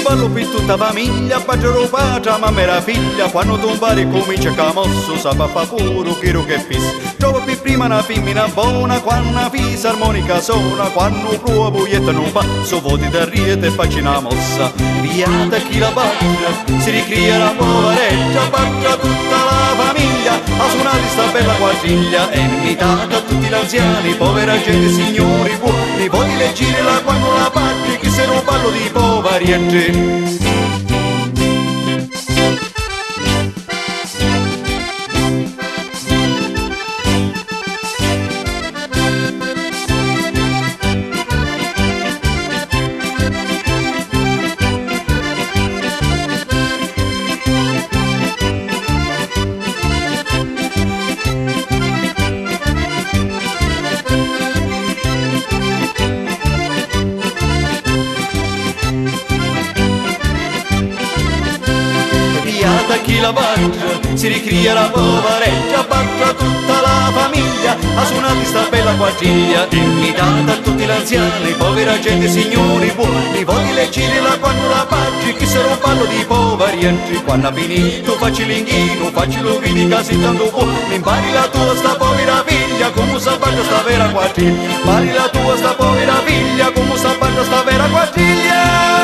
ballo per tutta famiglia, paggiaro patria, mamma era figlia, quando tu pari comincia camosso, sappa fa puro, chiro che fis. Trova più prima una femmina buona, quando una fisa armonica suona, quando prua buietta non fa, so voti da riete e facci una mossa. Viata chi la batte, si ricria la povereggia, batta tutta la famiglia, a suonare sta bella quadriglia, è invitata a tutti gli anziani, povera gente, signori buoni, voti leggere la quando la parte, chi se non ballo di poveriette. Chi la batte, si ricria la povereggia, batta tutta la famiglia, a suonare sta bella quadriglia, invitata a tutti gli anziani, povera gente, signori buoni, voti leggere la quando la baggi, chi se non parlo di poverienti, quando ha finito facci l'inghino, facci lo vidi casi tanto buono, impari la tua sta povera figlia, come sa baggia sta vera quadriglia, impari la tua sta povera figlia, come sa baggia sta vera quadriglia.